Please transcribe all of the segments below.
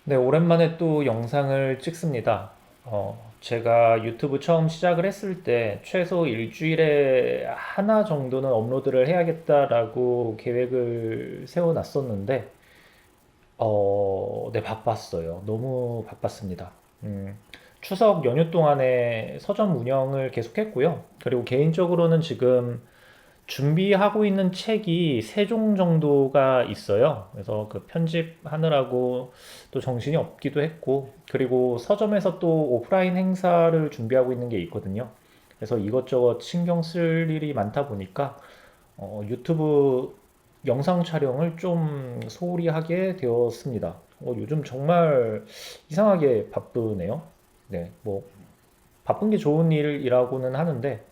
네, 오랜만에 또 영상을 찍습니다. 제가 유튜브 처음 시작을 했을 때 최소 일주일에 하나 정도는 업로드를 해야겠다라고 계획을 세워놨었는데, 네, 바빴어요. 너무 바빴습니다. 추석 연휴 동안에 서점 운영을 계속했고요. 그리고 개인적으로는 지금 준비하고 있는 책이 세 종 정도가 있어요. 그래서 그 편집하느라고 또 정신이 없기도 했고, 그리고 서점에서 또 오프라인 행사를 준비하고 있는 게 있거든요. 그래서 이것저것 신경 쓸 일이 많다 보니까 유튜브 영상 촬영을 좀 소홀히 하게 되었습니다. 요즘 정말 이상하게 바쁘네요. 네, 뭐 바쁜 게 좋은 일이라고는 하는데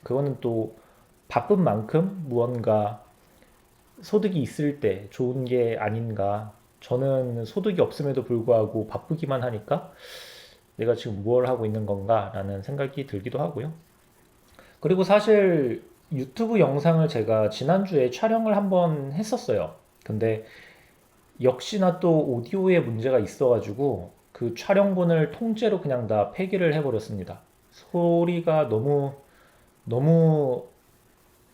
그거는 또 바쁜 만큼 무언가 소득이 있을 때 좋은 게 아닌가. 저는 소득이 없음에도 불구하고 바쁘기만 하니까 내가 지금 무엇을 하고 있는 건가 라는 생각이 들기도 하고요. 그리고 사실 유튜브 영상을 제가 지난주에 촬영을 한번 했었어요. 근데 역시나 또 오디오에 문제가 있어가지고 그 촬영본을 통째로 그냥 다 폐기를 해버렸습니다. 소리가 너무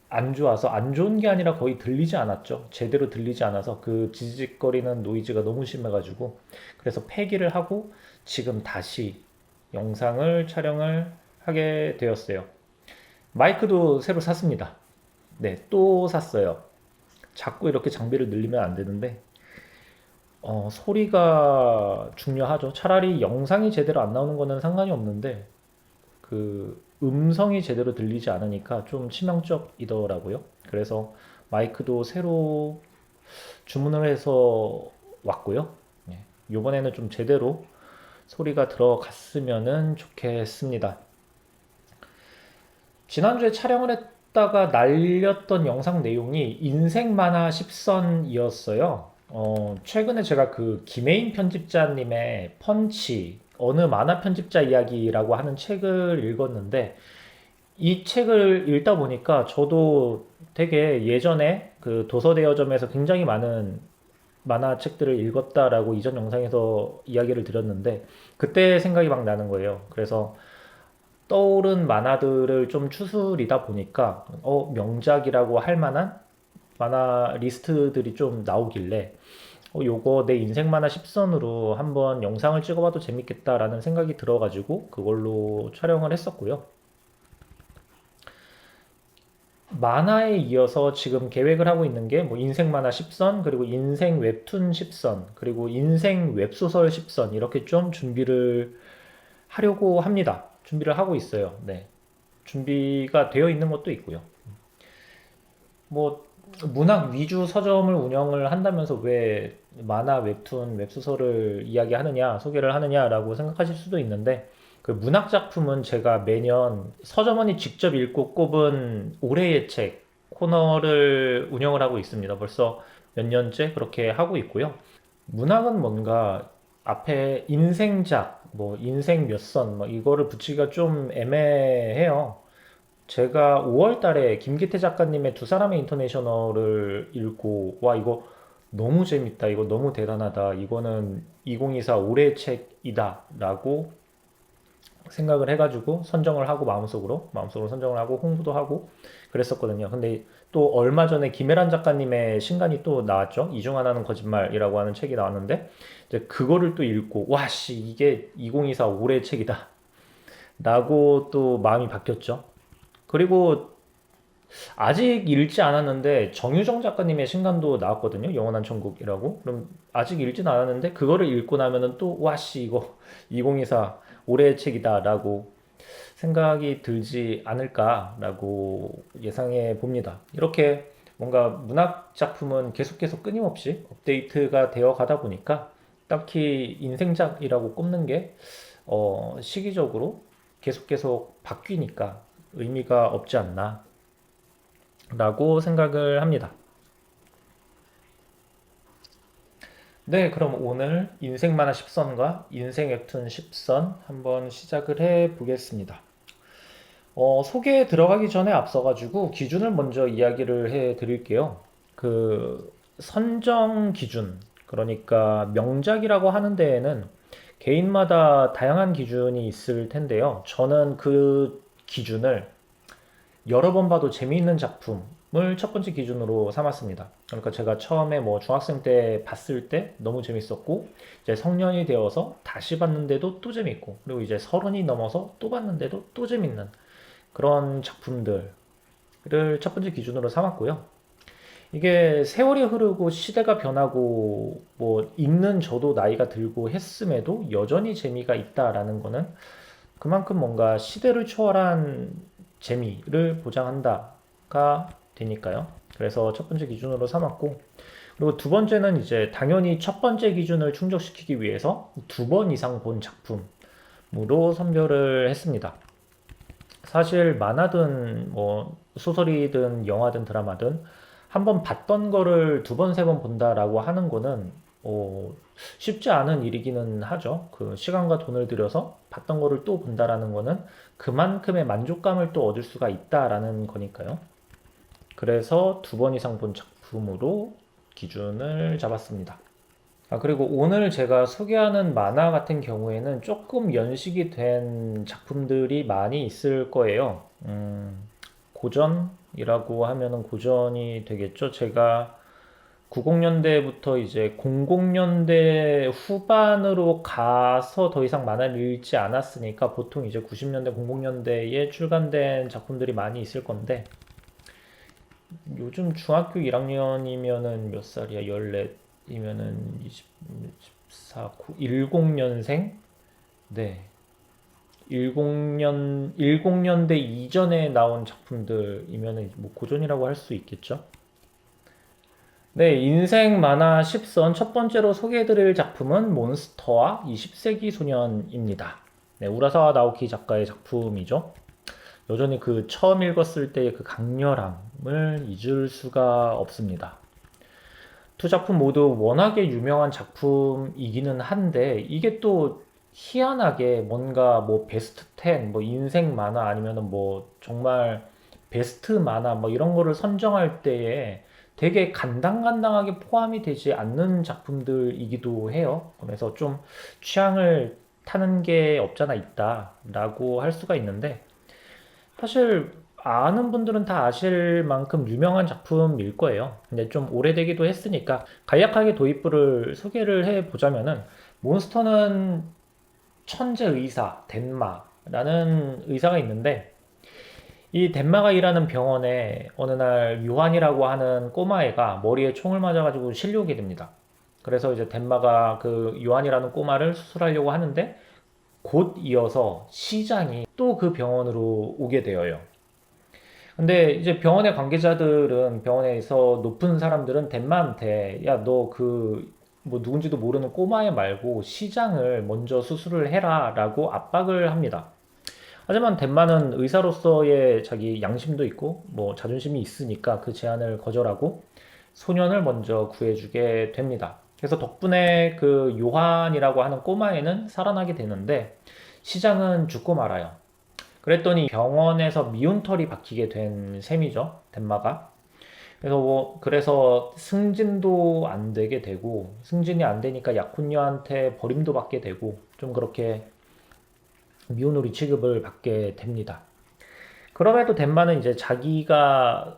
안 좋아서 안 좋은 게 아니라 거의 들리지 않았죠. 제대로 들리지 않아서 그 지직거리는 노이즈가 너무 심해가지고 그래서 폐기를 하고 지금 다시 영상을 촬영을 하게 되었어요. 마이크도 새로 샀습니다. 네, 또 샀어요. 자꾸 이렇게 장비를 늘리면 안 되는데 소리가 중요하죠. 차라리 영상이 제대로 안 나오는 거는 상관이 없는데 그 음성이 제대로 들리지 않으니까 좀 치명적이더라고요. 그래서 마이크도 새로 주문을 해서 왔고요. 예, 이번에는 좀 제대로 소리가 들어갔으면 좋겠습니다. 지난주에 촬영을 했다가 날렸던 영상 내용이 인생 만화 10선이었어요. 최근에 제가 그 김혜인 편집자님의 펀치, 어느 만화 편집자 이야기라고 하는 책을 읽었는데, 이 책을 읽다 보니까 저도 되게 예전에 그 도서대여점에서 굉장히 많은 만화책들을 읽었다라고 이전 영상에서 이야기를 드렸는데, 그때 생각이 막 나는 거예요. 그래서 떠오른 만화들을 좀 추스리다 보니까 명작이라고 할 만한 만화 리스트들이 좀 나오길래 요거 내 인생 만화 10선으로 한번 영상을 찍어봐도 재밌겠다라는 생각이 들어가지고 그걸로 촬영을 했었고요. 만화에 이어서 지금 계획을 하고 있는 게 뭐 인생 만화 10선, 그리고 인생 웹툰 10선, 그리고 인생 웹소설 10선 이렇게 좀 준비를 하려고 합니다. 준비를 하고 있어요. 네. 준비가 되어 있는 것도 있고요. 뭐 문학 위주 서점을 운영을 한다면서 왜 만화, 웹툰, 웹소설을 이야기하느냐, 소개를 하느냐라고 생각하실 수도 있는데 그 문학 작품은 제가 매년 서점원이 직접 읽고 꼽은 올해의 책 코너를 운영을 하고 있습니다. 벌써 몇 년째 그렇게 하고 있고요. 문학은 뭔가 앞에 인생작, 뭐 인생 몇 선, 뭐 이거를 붙이기가 좀 애매해요. 제가 5월 달에 김기태 작가님의 두 사람의 인터내셔널을 읽고, 와, 이거 너무 재밌다. 이거 너무 대단하다. 이거는 2024 올해의 책이다. 라고 생각을 해가지고 선정을 하고 마음속으로 선정을 하고 홍보도 하고 그랬었거든요. 근데 또 얼마 전에 김혜란 작가님의 신간이 또 나왔죠. 이중 하나는 거짓말이라고 하는 책이 나왔는데, 이제 그거를 또 읽고, 와, 씨, 이게 2024 올해의 책이다. 라고 또 마음이 바뀌었죠. 그리고 아직 읽지 않았는데 정유정 작가님의 신간도 나왔거든요. 영원한 천국이라고. 그럼 아직 읽진 않았는데 그거를 읽고 나면은 또 와씨 이거 2024 올해의 책이다라고 생각이 들지 않을까라고 예상해 봅니다. 이렇게 뭔가 문학 작품은 계속 끊임없이 업데이트가 되어 가다 보니까 딱히 인생작이라고 꼽는 게 시기적으로 계속 바뀌니까 의미가 없지 않나 라고 생각을 합니다. 네, 그럼 오늘 인생 만화 10선과 인생 웹툰 10선 한번 시작을 해 보겠습니다. 소개에 들어가기 전에 앞서가지고 기준을 먼저 이야기를 해 드릴게요. 그 선정 기준. 그러니까 명작이라고 하는 데에는 개인마다 다양한 기준이 있을 텐데요. 저는 그 기준을 여러 번 봐도 재미있는 작품을 첫 번째 기준으로 삼았습니다. 그러니까 제가 처음에 뭐 중학생 때 봤을 때 너무 재밌었고, 이제 성년이 되어서 다시 봤는데도 또 재밌고, 그리고 이제 서른이 넘어서 또 봤는데도 또 재밌는 그런 작품들을 첫 번째 기준으로 삼았고요. 이게 세월이 흐르고 시대가 변하고 뭐 읽는 저도 나이가 들고 했음에도 여전히 재미가 있다라는 거는 그만큼 뭔가 시대를 초월한 재미를 보장한다가 되니까요. 그래서 첫 번째 기준으로 삼았고, 그리고 두 번째는 이제 당연히 첫 번째 기준을 충족시키기 위해서 두 번 이상 본 작품으로 선별을 했습니다. 사실 만화든 뭐 소설이든 영화든 드라마든 한 번 봤던 거를 두 번, 세 번 본다라고 하는 거는 쉽지 않은 일이기는 하죠. 그 시간과 돈을 들여서 봤던 거를 또 본다라는 거는 그만큼의 만족감을 또 얻을 수가 있다라는 거니까요. 그래서 두 번 이상 본 작품으로 기준을 잡았습니다. 그리고 오늘 제가 소개하는 만화 같은 경우에는 조금 연식이 된 작품들이 많이 있을 거예요. 고전이라고 하면은 고전이 되겠죠. 제가 90년대부터 이제 00년대 후반으로 가서 더 이상 만화를 읽지 않았으니까 보통 이제 90년대, 00년대에 출간된 작품들이 많이 있을 건데 요즘 중학교 1학년이면은 몇 살이야? 14이면은 24, 10년생? 네. 10년대 이전에 나온 작품들이면은 뭐 고전이라고 할 수 있겠죠? 네, 인생 만화 10선 첫 번째로 소개해드릴 작품은 몬스터와 20세기 소년입니다. 네, 우라사와 나오키 작가의 작품이죠. 여전히 그 처음 읽었을 때의 그 강렬함을 잊을 수가 없습니다. 두 작품 모두 워낙에 유명한 작품이기는 한데 이게 또 희한하게 뭔가 뭐 베스트 10, 뭐 인생 만화 아니면은 뭐 정말 베스트 만화 뭐 이런 거를 선정할 때에 되게 간당간당하게 포함이 되지 않는 작품들이기도 해요. 그래서 좀 취향을 타는 게 없잖아 있다라고 할 수가 있는데 사실 아는 분들은 다 아실 만큼 유명한 작품일 거예요. 근데 좀 오래되기도 했으니까 간략하게 도입부를 소개를 해보자면은 몬스터는 천재 의사 덴마라는 의사가 있는데 이 덴마가 일하는 병원에 어느 날 유한이라고 하는 꼬마애가 머리에 총을 맞아가지고 실려오게 됩니다. 그래서 이제 덴마가 그 유한이라는 꼬마를 수술하려고 하는데 곧 이어서 시장이 또 그 병원으로 오게 되어요. 근데 이제 병원의 관계자들은 병원에서 높은 사람들은 덴마한테 야 너 그 뭐 누군지도 모르는 꼬마애 말고 시장을 먼저 수술을 해라라고 압박을 합니다. 하지만 덴마는 의사로서의 자기 양심도 있고 뭐 자존심이 있으니까 그 제안을 거절하고 소년을 먼저 구해주게 됩니다. 그래서 덕분에 그 요한이라고 하는 꼬마애는 살아나게 되는데 시장은 죽고 말아요. 그랬더니 병원에서 미운털이 박히게 된 셈이죠. 덴마가. 그래서 승진도 안 되게 되고 승진이 안 되니까 약혼녀한테 버림도 받게 되고 좀 그렇게 미운우리 취급을 받게 됩니다. 그럼에도 덴마는 이제 자기가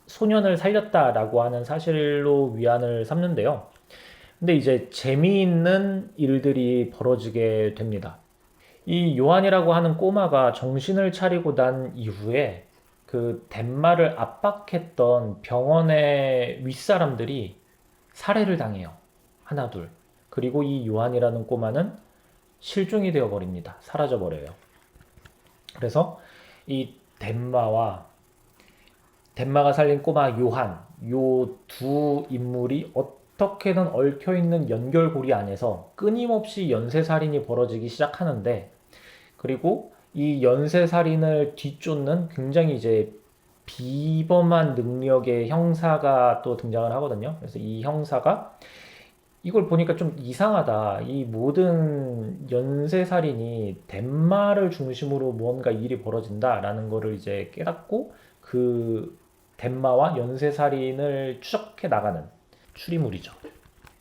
소년을 살렸다라고 하는 사실로 위안을 삼는데요. 근데 이제 재미있는 일들이 벌어지게 됩니다. 이 요한이라고 하는 꼬마가 정신을 차리고 난 이후에 그 덴마를 압박했던 병원의 윗사람들이 살해를 당해요. 하나, 둘. 그리고 이 요한이라는 꼬마는 실종이 되어 버립니다. 사라져 버려요. 그래서 이 덴마가 살린 꼬마 요한, 요 두 인물이 어떻게든 얽혀 있는 연결고리 안에서 끊임없이 연쇄살인이 벌어지기 시작하는데, 그리고 이 연쇄살인을 뒤쫓는 굉장히 이제 비범한 능력의 형사가 또 등장을 하거든요. 그래서 이 형사가 이걸 보니까 좀 이상하다. 이 모든 연쇄살인이 덴마를 중심으로 무언가 일이 벌어진다라는 거를 이제 깨닫고 그 덴마와 연쇄살인을 추적해 나가는 추리물이죠.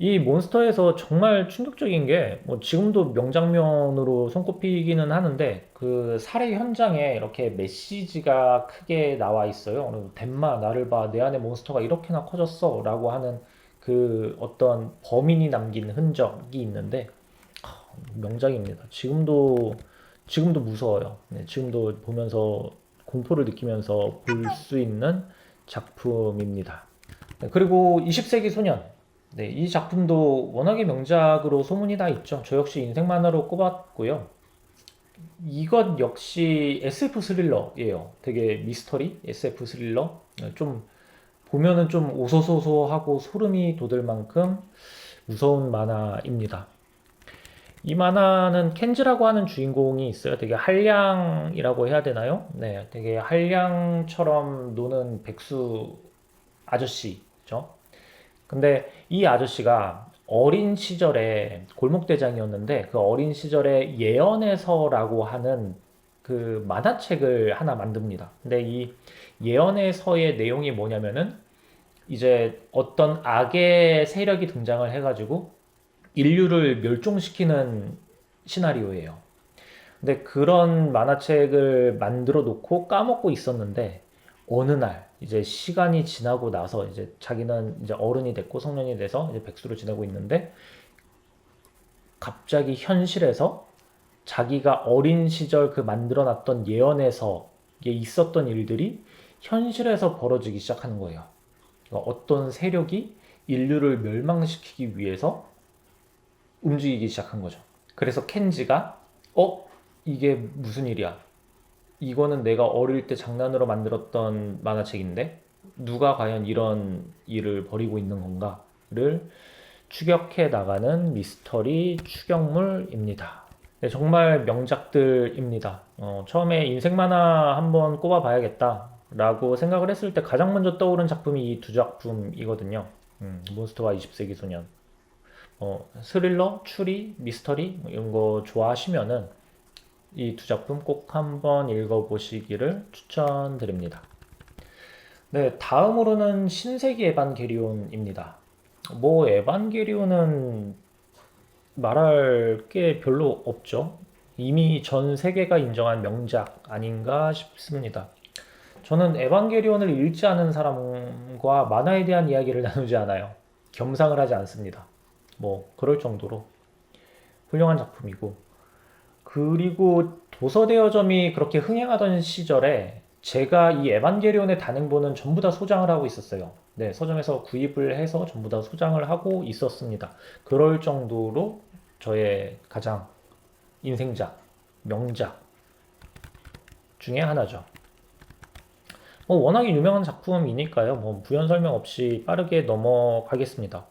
이 몬스터에서 정말 충격적인 게, 뭐 지금도 명장면으로 손꼽히기는 하는데, 그 살해 현장에 이렇게 메시지가 크게 나와 있어요. 그리고 덴마, 나를 봐. 내 안에 몬스터가 이렇게나 커졌어. 라고 하는 그 어떤 범인이 남긴 흔적이 있는데, 명작입니다. 지금도 무서워요. 네, 지금도 보면서 공포를 느끼면서 볼 수 있는 작품입니다. 네, 그리고 20세기 소년. 네, 이 작품도 워낙에 명작으로 소문이 나 있죠. 저 역시 인생 만화로 꼽았고요. 이것 역시 SF 스릴러예요. 되게 미스터리 SF 스릴러. 좀 보면은 좀 오소소소하고 소름이 돋을 만큼 무서운 만화입니다. 이 만화는 켄즈라고 하는 주인공이 있어요. 되게 한량이라고 해야 되나요? 네, 되게 한량처럼 노는 백수 아저씨죠. 근데 이 아저씨가 어린 시절에 골목대장이었는데 그 어린 시절에 예언의 서라고 하는 그 만화책을 하나 만듭니다. 근데 이 예언의 서의 내용이 뭐냐면은 이제 어떤 악의 세력이 등장을 해가지고 인류를 멸종시키는 시나리오예요. 근데 그런 만화책을 만들어 놓고 까먹고 있었는데 어느 날 이제 시간이 지나고 나서 이제 자기는 이제 어른이 됐고 성년이 돼서 이제 백수로 지내고 있는데 갑자기 현실에서 자기가 어린 시절 그 만들어 놨던 예언에서 있었던 일들이 현실에서 벌어지기 시작하는 거예요. 그러니까 어떤 세력이 인류를 멸망시키기 위해서 움직이기 시작한 거죠. 그래서 켄지가 이게 무슨 일이야? 이거는 내가 어릴 때 장난으로 만들었던 만화책인데 누가 과연 이런 일을 벌이고 있는 건가를 추격해 나가는 미스터리 추격물입니다. 네, 정말 명작들입니다. 처음에 인생 만화 한번 꼽아봐야겠다 라고 생각을 했을 때 가장 먼저 떠오른 작품이 이 두 작품이거든요. 몬스터와 20세기 소년. 스릴러, 추리, 미스터리 이런 거 좋아하시면은 이 두 작품 꼭 한번 읽어보시기를 추천드립니다. 네, 다음으로는 신세기 에반게리온입니다. 뭐 에반게리온은 말할 게 별로 없죠. 이미 전 세계가 인정한 명작 아닌가 싶습니다. 저는 에반게리온을 읽지 않은 사람과 만화에 대한 이야기를 나누지 않아요. 겸상을 하지 않습니다. 뭐 그럴 정도로 훌륭한 작품이고, 그리고 도서대여점이 그렇게 흥행하던 시절에 제가 이 에반게리온의 단행본은 전부 다 소장을 하고 있었어요. 네, 서점에서 구입을 해서 전부 다 소장을 하고 있었습니다. 그럴 정도로 저의 가장 인생작, 명작 중에 하나죠. 워낙에 유명한 작품이니까요. 뭐 부연 설명 없이 빠르게 넘어가겠습니다.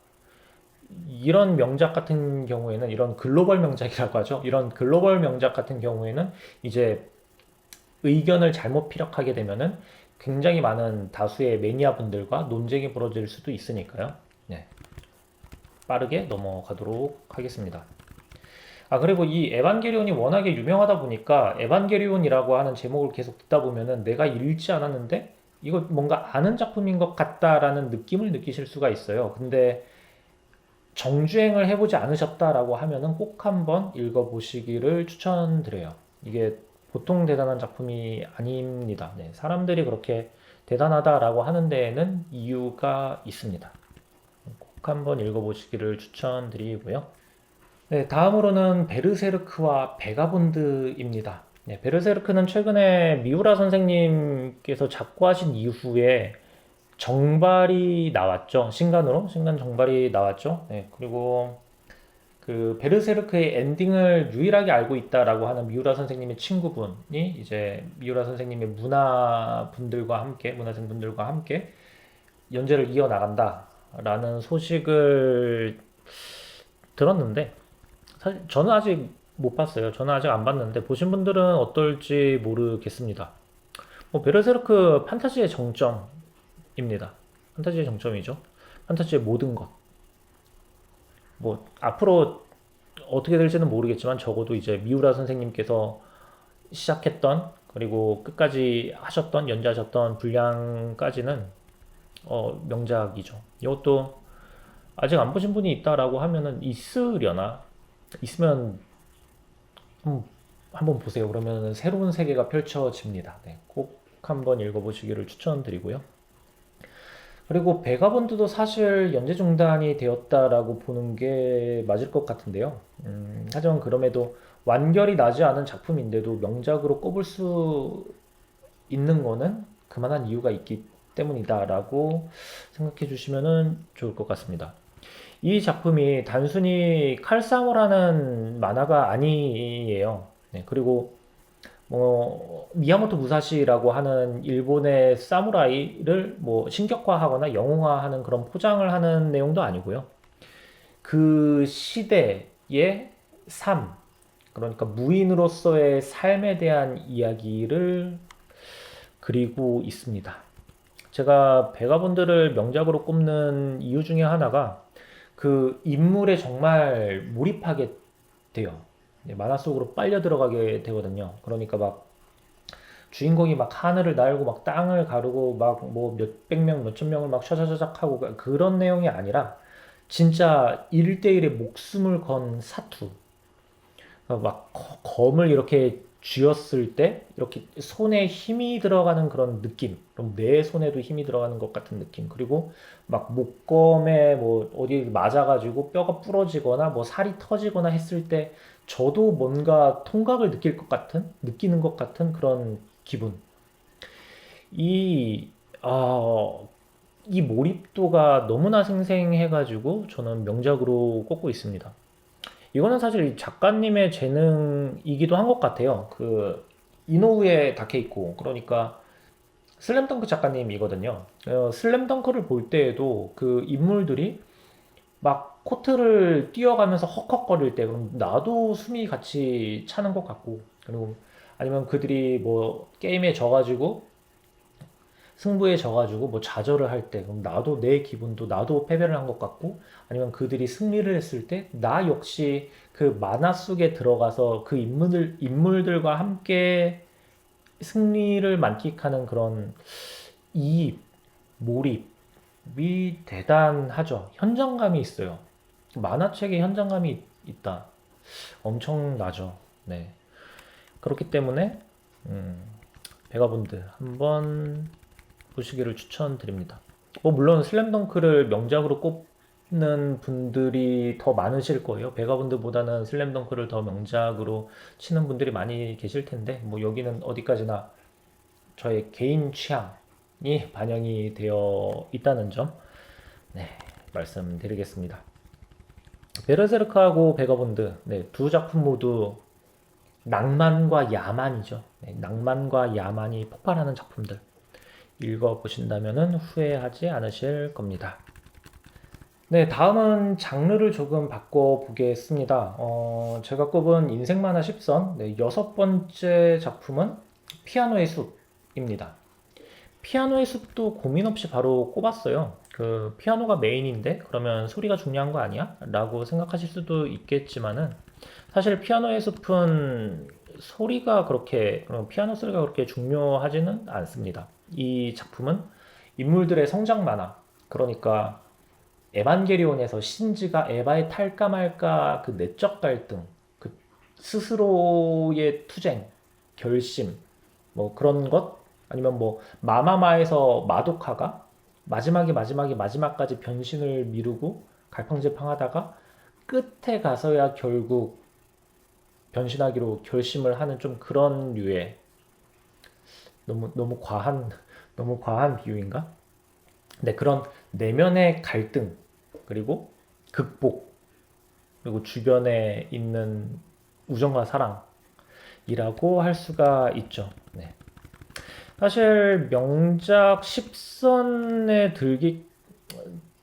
이런 명작 같은 경우에는 이런 글로벌 명작이라고 하죠. 이런 글로벌 명작 같은 경우에는 이제 의견을 잘못 피력하게 되면은 굉장히 많은 다수의 매니아 분들과 논쟁이 벌어질 수도 있으니까요. 네, 빠르게 넘어가도록 하겠습니다. 그리고 이 에반게리온이 워낙에 유명하다 보니까 에반게리온이라고 하는 제목을 계속 듣다 보면은 내가 읽지 않았는데 이거 뭔가 아는 작품인 것 같다라는 느낌을 느끼실 수가 있어요. 근데 정주행을 해보지 않으셨다라고 하면은 꼭 한번 읽어보시기를 추천드려요. 이게 보통 대단한 작품이 아닙니다. 네, 사람들이 그렇게 대단하다라고 하는 데에는 이유가 있습니다. 꼭 한번 읽어보시기를 추천드리고요. 네, 다음으로는 베르세르크와 베가본드입니다. 네, 베르세르크는 최근에 미우라 선생님께서 작고하신 이후에 정발이 나왔죠. 신간 정발이 나왔죠. 네, 그리고 그 베르세르크의 엔딩을 유일하게 알고 있다라고 하는 미우라 선생님의 친구분이 이제 미우라 선생님의 문화생 분들과 함께 연재를 이어나간다라는 소식을 들었는데, 사실 저는 아직 못 봤어요. 저는 아직 안 봤는데 보신 분들은 어떨지 모르겠습니다. 베르세르크 판타지의 정점입니다. 판타지의 정점이죠. 판타지의 모든 것. 뭐 앞으로 어떻게 될지는 모르겠지만 적어도 이제 미우라 선생님께서 시작했던 그리고 끝까지 연재하셨던 분량까지는 명작이죠. 이것도 아직 안 보신 분이 있다라고 하면은 있으려나? 있으면 음, 한번 보세요. 그러면 새로운 세계가 펼쳐집니다. 네, 꼭 한번 읽어보시기를 추천드리고요. 그리고 베가본드도 사실 연재 중단이 되었다라고 보는 게 맞을 것 같은데요. 하지만 그럼에도 완결이 나지 않은 작품인데도 명작으로 꼽을 수 있는 거는 그만한 이유가 있기 때문이다라고 생각해 주시면 좋을 것 같습니다. 이 작품이 단순히 칼싸움을 하는 만화가 아니에요. 네, 그리고 미야모토 무사시라고 하는 일본의 사무라이를 뭐 신격화하거나 영웅화하는 그런 포장을 하는 내용도 아니고요. 그 시대의 삶, 그러니까 무인으로서의 삶에 대한 이야기를 그리고 있습니다. 제가 베가본드를 명작으로 꼽는 이유 중에 하나가 그 인물에 정말 몰입하게 돼요. 네, 만화 속으로 빨려 들어가게 되거든요. 그러니까 막 주인공이 막 하늘을 날고 막 땅을 가르고 막 뭐 몇백 명, 몇천 명을 막 샤샤샤작 하고 그런 내용이 아니라 진짜 일대일의 목숨을 건 사투. 막 검을 이렇게 쥐었을 때 이렇게 손에 힘이 들어가는 그런 느낌. 그럼 내 손에도 힘이 들어가는 것 같은 느낌. 그리고 막 목검에 뭐 어디 맞아가지고 뼈가 부러지거나 뭐 살이 터지거나 했을 때 저도 뭔가 통각을 느끼는 것 같은 그런 기분. 이, 아, 이 몰입도가 너무나 생생해가지고 저는 명작으로 꼽고 있습니다. 이거는 사실 작가님의 재능이기도 한 것 같아요. 그 이노우에 다케이코 그러니까 슬램덩크 작가님이거든요. 슬램덩크를 볼 때에도 그 인물들이 막 코트를 뛰어가면서 헉헉거릴 때 그럼 나도 숨이 같이 차는 것 같고 그리고 아니면 그들이 뭐 게임에 져가지고 승부에 져가지고 뭐 좌절을 할 때 그럼 나도 내 기분도 나도 패배를 한 것 같고 아니면 그들이 승리를 했을 때 나 역시 그 만화 속에 들어가서 그 인물들과 함께 승리를 만끽하는 그런 이입, 몰입이 대단하죠. 현장감이 있어요. 만화책에 현장감이 있다. 엄청나죠. 네. 그렇기 때문에 음, 베가본드 한번 보시기를 추천드립니다. 뭐 물론 슬램덩크를 명작으로 꼽는 분들이 더 많으실 거예요. 베가본드보다는 슬램덩크를 더 명작으로 치는 분들이 많이 계실 텐데 뭐 여기는 어디까지나 저의 개인 취향이 반영이 되어 있다는 점 네, 말씀드리겠습니다. 베르세르크하고 베가본드 네, 두 작품 모두 낭만과 야만이죠. 네, 낭만과 야만이 폭발하는 작품들. 읽어보신다면 후회하지 않으실 겁니다. 네, 다음은 장르를 조금 바꿔보겠습니다. 제가 꼽은 인생 만화 10선, 네, 여섯 번째 작품은 피아노의 숲입니다. 피아노의 숲도 고민 없이 바로 꼽았어요. 그 피아노가 메인인데 그러면 소리가 중요한 거 아니야? 라고 생각하실 수도 있겠지만은 사실 피아노의 숲은 피아노 소리가 그렇게 중요하지는 않습니다. 이 작품은 인물들의 성장 만화, 그러니까 에반게리온에서 신지가 에바에 탈까 말까 그 내적 갈등, 그 스스로의 투쟁, 결심, 뭐 그런 것, 아니면 뭐 마마마에서 마도카가 마지막까지 변신을 미루고 갈팡질팡하다가 끝에 가서야 결국 변신하기로 결심을 하는 좀 그런 류의 너무 과한 너무 과한 비유인가? 네, 그런 내면의 갈등 그리고 극복 그리고 주변에 있는 우정과 사랑이라고 할 수가 있죠. 네. 사실 명작 10선에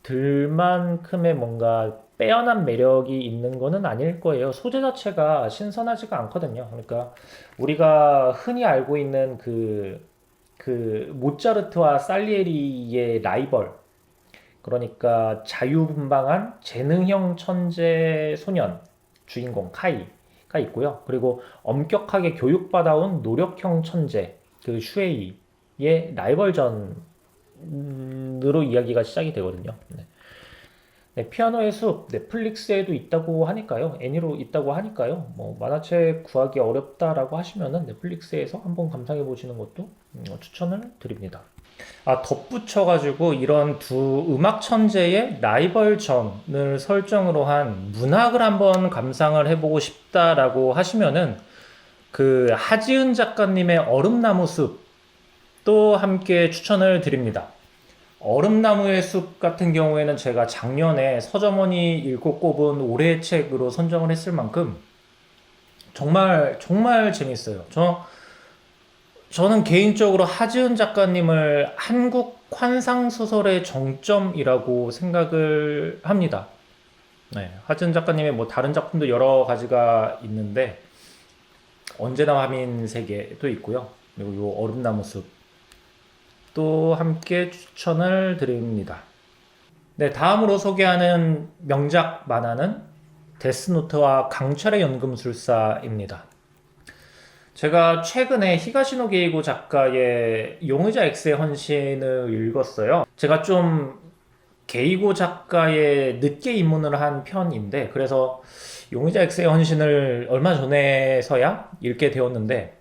들 만큼의 뭔가 빼어난 매력이 있는 거는 아닐 거예요. 소재 자체가 신선하지가 않거든요. 그러니까 우리가 흔히 알고 있는 그 모차르트와 살리에리의 라이벌, 그러니까 자유분방한 재능형 천재 소년 주인공 카이가 있고요. 그리고 엄격하게 교육받아온 노력형 천재 그 슈에이의 라이벌전으로 이야기가 시작이 되거든요. 네. 네, 피아노의 숲 넷플릭스에도 있다고 하니까요. 애니로 있다고 하니까요. 뭐 만화책 구하기 어렵다라고 하시면은 넷플릭스에서 한번 감상해 보시는 것도 추천을 드립니다. 아, 덧붙여가지고 이런 두 음악 천재의 라이벌전을 설정으로 한 문학을 한번 감상을 해보고 싶다라고 하시면은 그 하지은 작가님의 얼음나무 숲도 함께 추천을 드립니다. 얼음나무의 숲 같은 경우에는 제가 작년에 서점원이 읽고 꼽은 올해의 책으로 선정을 했을 만큼 정말 정말 재밌어요. 저는 개인적으로 하지은 작가님을 한국 환상 소설의 정점이라고 생각을 합니다. 네, 하지은 작가님의 뭐 다른 작품도 여러 가지가 있는데 언제나 화민 세계도 있고요. 그리고 요 얼음나무 숲도 함께 추천을 드립니다. 네, 다음으로 소개하는 명작 만화는 데스노트와 강철의 연금술사입니다. 제가 최근에 히가시노 게이고 작가의 용의자 X의 헌신을 읽었어요. 제가 좀 게이고 작가의 늦게 입문을 한 편인데, 그래서 용의자 X의 헌신을 얼마 전에서야 읽게 되었는데,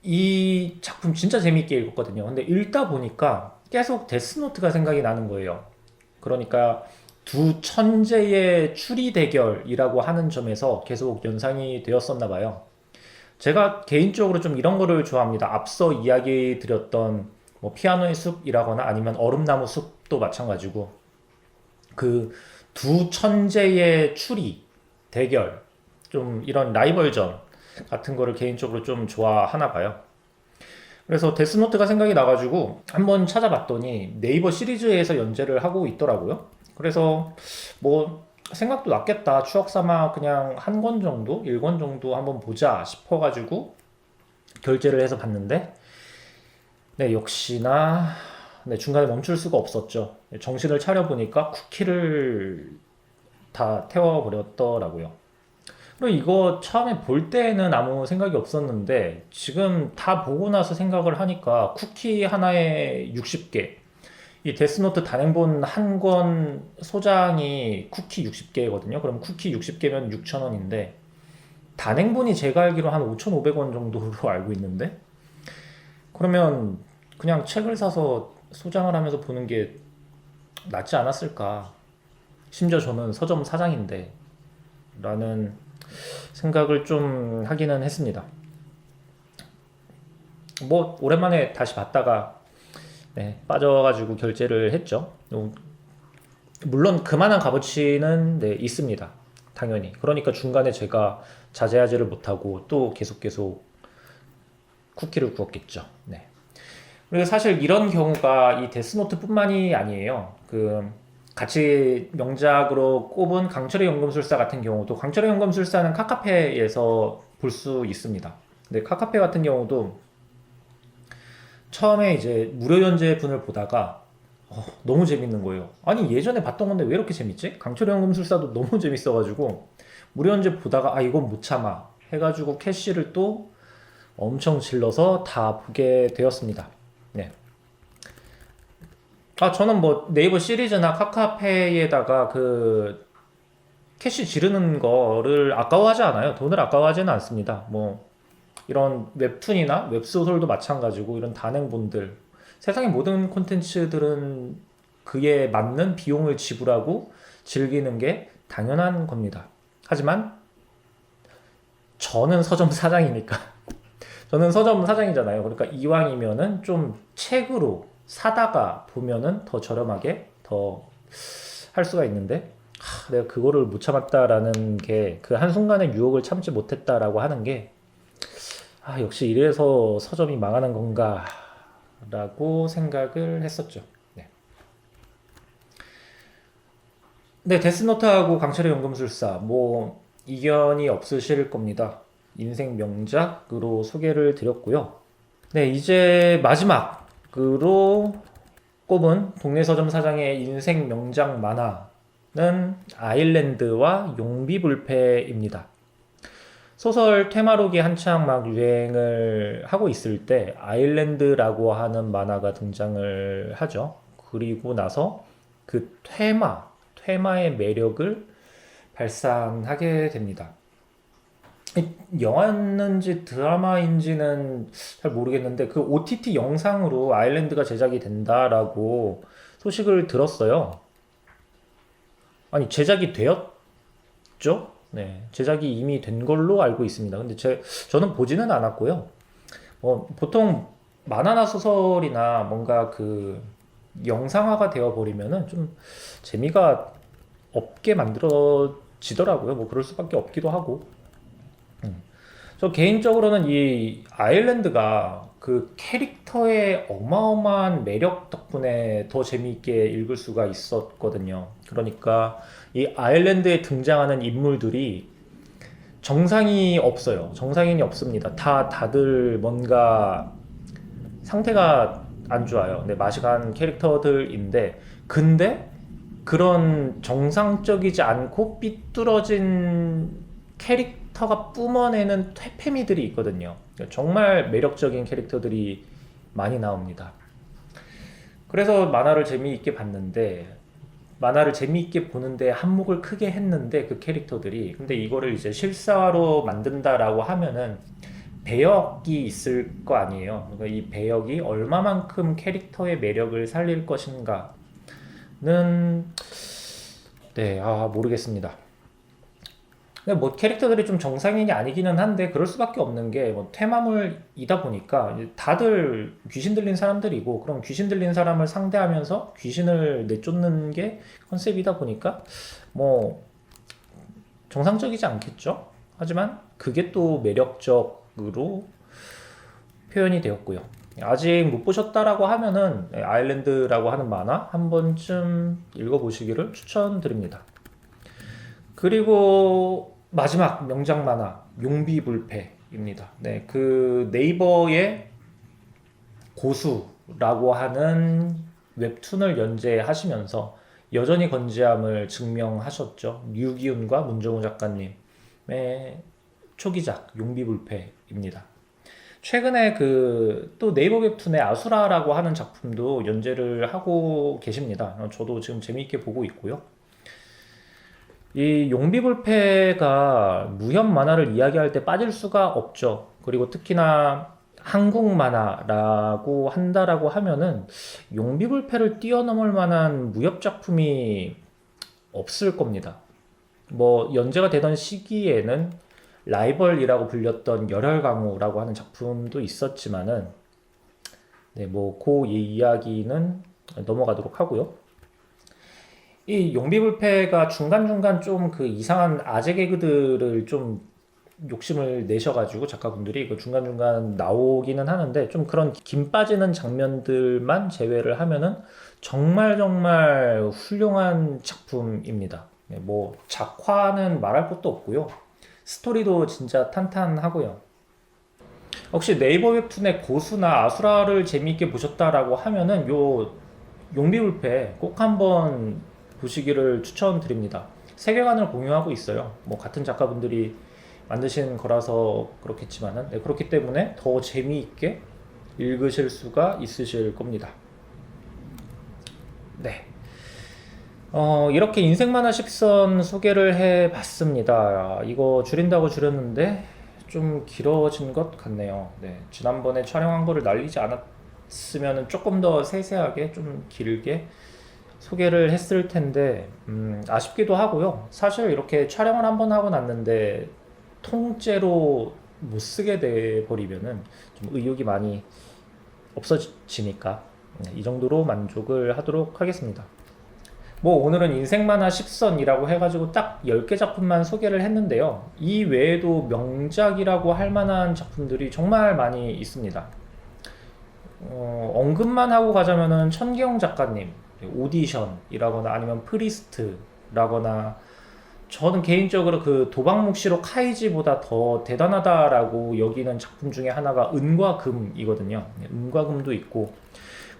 이 작품 진짜 재밌게 읽었거든요. 근데 읽다 보니까 계속 데스노트가 생각이 나는 거예요. 그러니까 두 천재의 추리 대결이라고 하는 점에서 계속 연상이 되었었나 봐요. 제가 개인적으로 좀 이런 거를 좋아합니다. 앞서 이야기 드렸던 뭐 피아노의 숲이라거나 아니면 얼음나무 숲도 마찬가지고 그 두 천재의 추리 대결, 좀 이런 라이벌전 같은 거를 개인적으로 좀 좋아하나 봐요. 그래서 데스노트가 생각이 나가지고 한번 찾아봤더니 네이버 시리즈에서 연재를 하고 있더라고요. 그래서 뭐 생각도 났겠다. 추억 삼아 그냥 한 권 정도, 1권 정도 한번 보자 싶어가지고 결제를 해서 봤는데, 네, 역시나, 네, 중간에 멈출 수가 없었죠. 정신을 차려보니까 쿠키를 다 태워버렸더라고요. 그리고 이거 처음에 볼 때는 아무 생각이 없었는데, 지금 다 보고 나서 생각을 하니까 쿠키 하나에 60개, 이 데스노트 단행본 한 권 소장이 쿠키 60개거든요. 그럼 쿠키 60개면 6,000원인데 단행본이 제가 알기로 한 5,500원 정도로 알고 있는데, 그러면 그냥 책을 사서 소장을 하면서 보는 게 낫지 않았을까. 심지어 저는 서점 사장인데 라는 생각을 좀 하기는 했습니다. 뭐 오랜만에 다시 봤다가 네, 빠져가지고 결제를 했죠. 물론 그만한 값어치는 네, 있습니다. 당연히. 그러니까 중간에 제가 자제하지를 못하고 또 계속 쿠키를 구웠겠죠. 네. 그리고 사실 이런 경우가 이 데스노트뿐만이 아니에요. 그 같이 명작으로 꼽은 강철의 연금술사 같은 경우도, 강철의 연금술사는 카카페에서 볼 수 있습니다. 근데 카카페 같은 경우도 처음에 이제 무료 연재분을 보다가 너무 재밌는 거예요. 아니 예전에 봤던 건데 왜 이렇게 재밌지? 강철의 연금술사도 너무 재밌어가지고 무료 연재 보다가 아 이건 못 참아 해가지고 캐시를 또 엄청 질러서 다 보게 되었습니다. 네. 아 저는 뭐 네이버 시리즈나 카카페이에다가 그 캐시 지르는 거를 아까워하지 않아요. 돈을 아까워하지는 않습니다. 뭐 이런 웹툰이나 웹소설도 마찬가지고 이런 단행본들, 세상의 모든 콘텐츠들은 그에 맞는 비용을 지불하고 즐기는 게 당연한 겁니다. 하지만 저는 서점 사장이니까 저는 서점 사장이잖아요. 그러니까 이왕이면은 좀 책으로 사다가 보면은 더 저렴하게 더 할 수가 있는데, 내가 그거를 못 참았다라는 게, 그 한순간의 유혹을 참지 못했다라고 하는 게, 역시 이래서 서점이 망하는 건가 라고 생각을 했었죠. 네. 네, 데스노트하고 강철의 연금술사 뭐 이견이 없으실 겁니다. 인생 명작으로 소개를 드렸고요. 네, 이제 마지막으로 꼽은 동네 서점 사장의 인생 명작 만화는 아일랜드와 용비불패입니다. 소설 테마록이 한창 막 유행을 하고 있을 때 아일랜드라고 하는 만화가 등장을 하죠. 그리고 나서 그 퇴마의 매력을 발산하게 됩니다. 영화였는지 드라마인지는 잘 모르겠는데 그 OTT 영상으로 아일랜드가 제작이 된다라고 소식을 들었어요. 아니 제작이 되었죠? 네, 제작이 이미 된 걸로 알고 있습니다. 근데 저는 보지는 않았고요. 보통 만화나 소설이나 뭔가 그 영상화가 되어 버리면은 좀 재미가 없게 만들어지더라고요. 뭐 그럴 수밖에 없기도 하고. 저 개인적으로는 이 아일랜드가 그 캐릭터의 어마어마한 매력 덕분에 더 재미있게 읽을 수가 있었거든요. 그러니까 이 아일랜드에 등장하는 인물들이 정상이 없어요. 정상인이 없습니다. 다들 뭔가 상태가 안 좋아요. 네, 맛이 간 캐릭터들인데, 근데 그런 정상적이지 않고 삐뚤어진 캐릭터가 뿜어내는 퇴폐미들이 있거든요. 정말 매력적인 캐릭터들이 많이 나옵니다. 그래서 만화를 재미있게 보는데 한몫을 크게 했는데 그 캐릭터들이 근데 이거를 이제 실사화로 만든다라고 하면은 배역이 있을 거 아니에요. 그러니까 이 배역이 얼마만큼 캐릭터의 매력을 살릴 것인가는 네, 모르겠습니다. 근데 뭐 캐릭터들이 좀 정상인이 아니기는 한데 그럴 수밖에 없는 게 뭐 테마물이다 보니까 다들 귀신 들린 사람들이고 그럼 귀신 들린 사람을 상대하면서 귀신을 내쫓는 게 컨셉이다 보니까 뭐 정상적이지 않겠죠? 하지만 그게 또 매력적으로 표현이 되었고요. 아직 못 보셨다라고 하면은 아일랜드라고 하는 만화 한 번쯤 읽어보시기를 추천드립니다. 그리고 마지막 명작 만화 용비불패입니다. 네, 그 네이버의 고수라고 하는 웹툰을 연재하시면서 여전히 건재함을 증명하셨죠. 류기훈과 문정우 작가님의 초기작 용비불패입니다. 최근에 그 또 네이버 웹툰의 아수라라고 하는 작품도 연재를 하고 계십니다. 저도 지금 재미있게 보고 있고요. 이 용비불패가 무협 만화를 이야기할 때 빠질 수가 없죠. 그리고 특히나 한국 만화라고 한다라고 하면은 용비불패를 뛰어넘을 만한 무협 작품이 없을 겁니다. 뭐 연재가 되던 시기에는 라이벌이라고 불렸던 열혈강우라고 하는 작품도 있었지만은 네, 뭐 그 이야기는 넘어가도록 하고요. 이 용비불패가 중간중간 좀 그 이상한 아재 개그들을 좀 욕심을 내셔가지고 작가분들이 그 중간중간 나오기는 하는데 좀 그런 김 빠지는 장면들만 제외를 하면은 정말 정말 훌륭한 작품입니다. 네, 뭐 작화는 말할 것도 없고요. 스토리도 진짜 탄탄하고요. 혹시 네이버 웹툰의 고수나 아수라를 재미있게 보셨다라고 하면은 요 용비불패 꼭 한번 보시기를 추천드립니다. 세계관을 공유하고 있어요. 뭐 같은 작가분들이 만드신 거라서 그렇겠지만은 네, 그렇기 때문에 더 재미있게 읽으실 수가 있으실 겁니다. 네. 이렇게 인생 만화 10선 소개를 해봤습니다. 이거 줄인다고 줄였는데 좀 길어진 것 같네요. 네, 지난번에 촬영한 거를 날리지 않았으면 조금 더 세세하게 좀 길게 소개를 했을 텐데 아쉽기도 하고요. 사실 이렇게 촬영을 한번 하고 났는데 통째로 못 쓰게 돼 버리면은 좀 의욕이 많이 없어지니까 이 정도로 만족을 하도록 하겠습니다. 뭐 오늘은 인생 만화 10선이라고 해가지고 딱 10개 작품만 소개를 했는데요. 이 외에도 명작이라고 할 만한 작품들이 정말 많이 있습니다. 언급만 하고 가자면은 천기영 작가님 오디션이라거나 아니면 프리스트라거나 저는 개인적으로 그 도박묵시록 카이지보다 더 대단하다라고 여기는 작품 중에 하나가 은과 금이거든요. 은과 금도 있고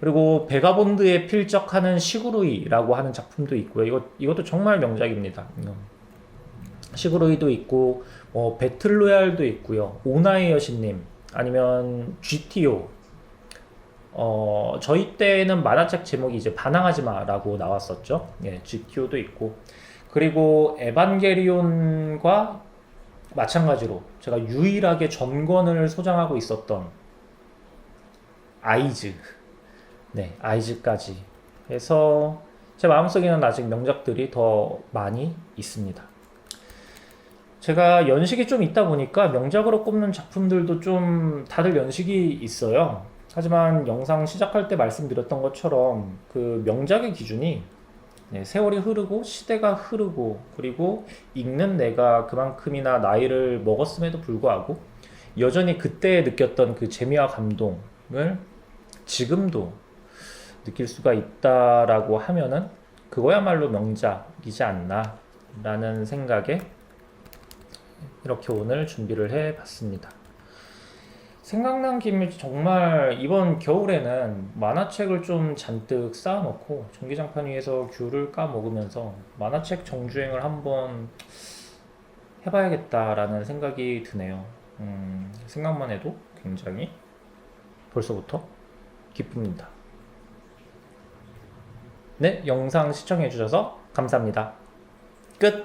그리고 베가본드에 필적하는 시구루이라고 하는 작품도 있고요. 이것도 정말 명작입니다. 시구루이도 있고 배틀로얄도 있고요. 오나의 여신님 아니면 GTO 저희 때는 만화책 제목이 이제 반항하지 마라고 나왔었죠. 예, GTO도 있고. 그리고 에반게리온과 마찬가지로 제가 유일하게 전권을 소장하고 있었던 아이즈. 네, 아이즈까지 해서 제 마음속에는 아직 명작들이 더 많이 있습니다. 제가 연식이 좀 있다 보니까 명작으로 꼽는 작품들도 좀 다들 연식이 있어요. 하지만 영상 시작할 때 말씀드렸던 것처럼 그 명작의 기준이 네, 세월이 흐르고 시대가 흐르고 그리고 읽는 내가 그만큼이나 나이를 먹었음에도 불구하고 여전히 그때 느꼈던 그 재미와 감동을 지금도 느낄 수가 있다라고 하면은 그거야말로 명작이지 않나라는 생각에 이렇게 오늘 준비를 해봤습니다. 생각난 김에 정말 이번 겨울에는 만화책을 좀 잔뜩 쌓아놓고 전기장판 위에서 귤을 까먹으면서 만화책 정주행을 한번 해봐야겠다라는 생각이 드네요. 생각만 해도 굉장히 벌써부터 기쁩니다. 네, 영상 시청해주셔서 감사합니다. 끝!